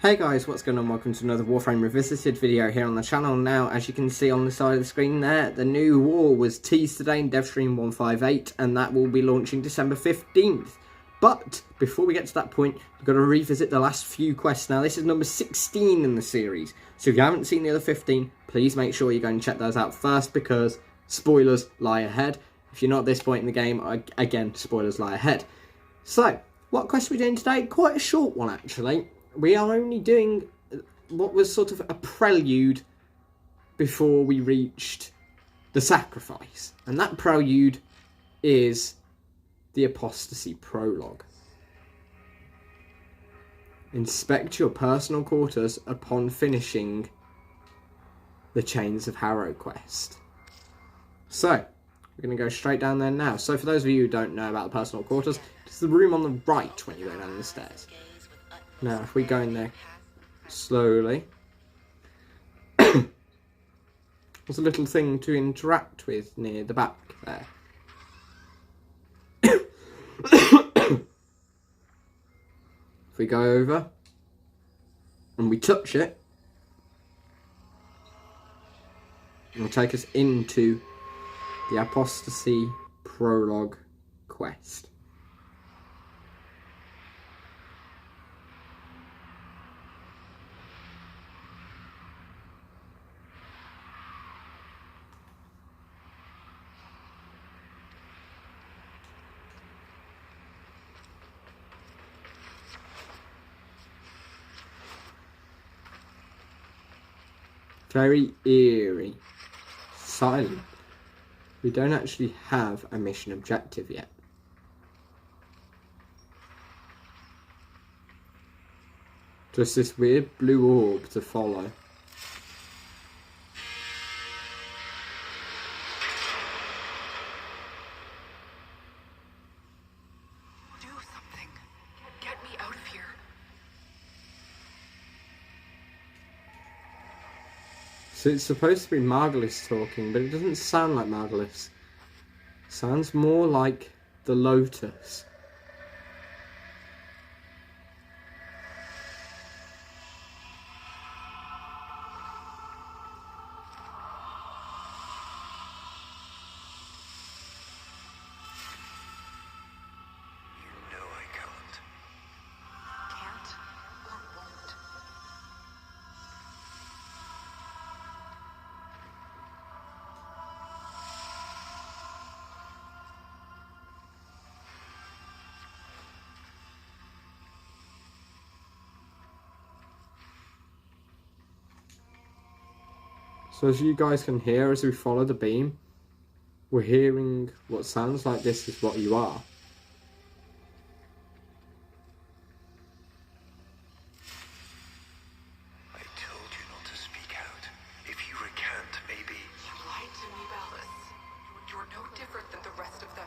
Hey guys, what's going on? Welcome to another Warframe Revisited video here on the channel. Now, as you can see on the side of the screen there, the new war was teased today in DevStream 158, and that will be launching December 15th. But, before we get to that point, we've got to revisit the last few quests. Now, this is number 16 in the series, so if you haven't seen the other 15, please make sure you go and check those out first, because spoilers lie ahead. If you're not at this point in the game, again, spoilers lie ahead. So, what quest are we doing today? Quite a short one, actually. We are only doing what was sort of a prelude before we reached the sacrifice. And that prelude is the Apostasy Prologue. Inspect your personal quarters upon finishing the Chains of Harrow quest. So, we're going to go straight down there now. So for those of you who don't know about the personal quarters, it's the room on the right when you go down the stairs. Now, if we go in there slowly, there's a little thing to interact with near the back there. If we go over and we touch it, it'll take us into the Apostasy Prologue quest. Very eerie, silent. We don't actually have a mission objective yet. Just this weird blue orb to follow. Do something. Get me out of here. So it's supposed to be Margulis talking, but it doesn't sound like Margulis. It sounds more like the Lotus. You know I can't. Can't or won't. So as you guys can hear as we follow the beam, we're hearing what sounds like this is what you are. I told you not to speak out. If you recant, maybe... You lied to me, Ballas. You're no different than the rest of them.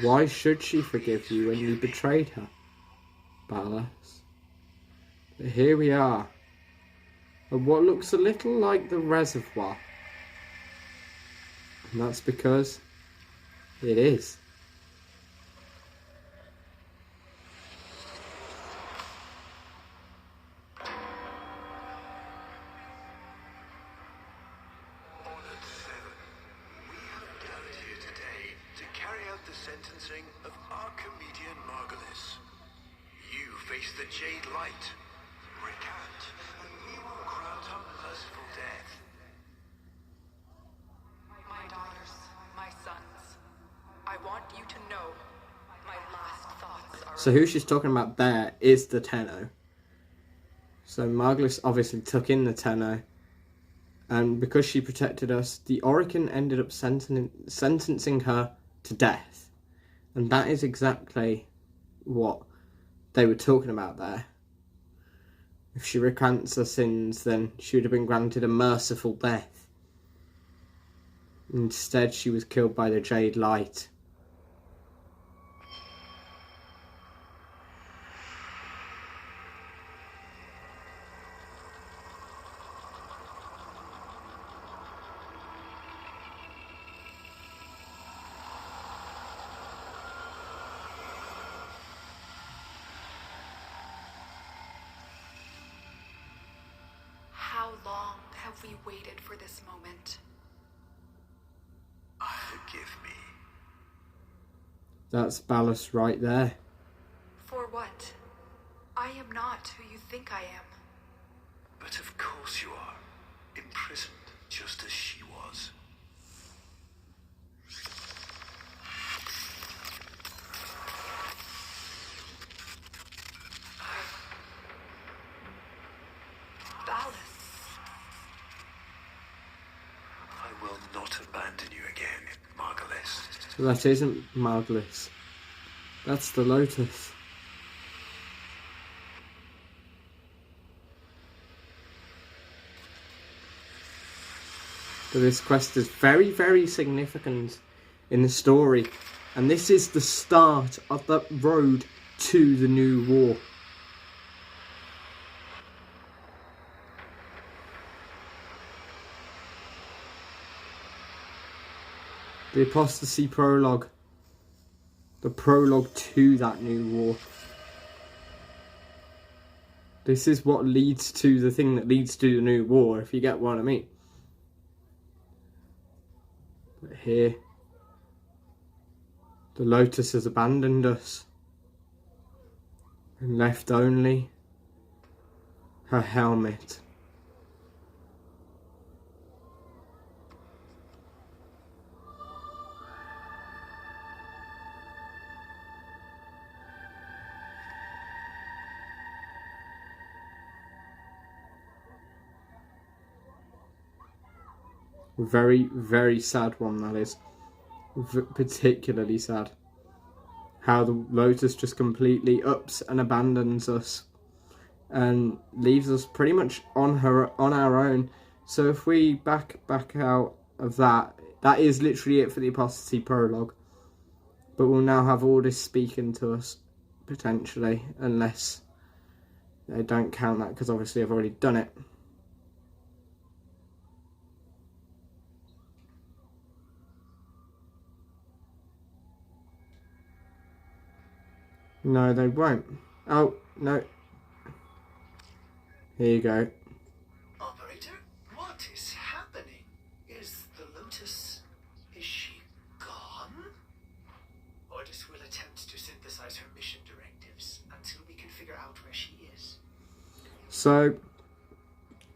Why should she forgive you when you betrayed her, Ballas? But here we are, at what looks a little like the reservoir. And that's because it is. Sentencing of our comedian Margulis. You face the Jade Light. Recant, and we will grant a merciful death. My daughters, my sons, I want you to know my last thoughts are... So who she's talking about there is the Tenno. So Margulis obviously took in the Tenno, and because she protected us, the Orokin ended up sentencing her to death. And that is exactly what they were talking about there. If she recants her sins, then she would have been granted a merciful death. Instead, she was killed by the Jade Light How long have we waited for this moment? Forgive me. That's Ballas right there. For what? I am not who you think I am. But of course you are. Imprisoned, just as she was. Ballas. I will not abandon you again, Margulis. That isn't Margulis. That's the Lotus. But this quest is very, very significant in the story. And this is the start of the road to the new war. The Apostasy Prologue. The prologue to that new war. This is what leads to the thing that leads to the new war, if you get what I mean. But here, the Lotus has abandoned us and left only her helmet. Very, very sad one, that is. Particularly sad. How the Lotus just completely ups and abandons us and leaves us pretty much on our own. So if we back out of that, that is literally it for the Apostasy Prologue. But we'll now have Ordis speaking to us, potentially, unless they don't count that, because obviously I've already done it. No, they won't. Oh, no. Here you go. Operator, what is happening? Is the Lotus... is she gone? Ordis will attempt to synthesize her mission directives until we can figure out where she is. So,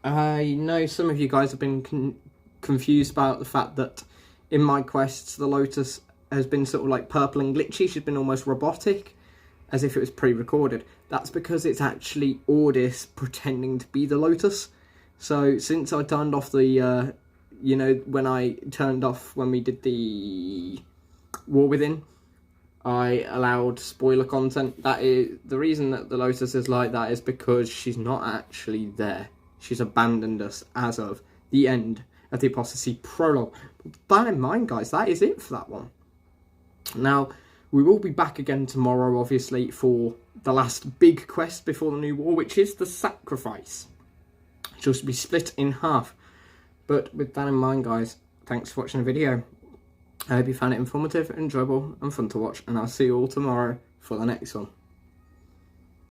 I know some of you guys have been confused about the fact that in my quests, the Lotus has been sort of like purple and glitchy. She's been almost robotic, as if it was pre-recorded. That's because it's actually Ordis pretending to be the Lotus. So since I turned off the, you know, when we did the War Within, I allowed spoiler content. That is the reason that the Lotus is like that, is because she's not actually there. She's abandoned us as of the end of the Apostasy Prologue. But bear in mind, guys, that is it for that one. Now, we will be back again tomorrow, obviously, for the last big quest before the new war, which is the Sacrifice. Just to be split in half. But with that in mind, guys, thanks for watching the video. I hope you found it informative, enjoyable, and fun to watch. And I'll see you all tomorrow for the next one.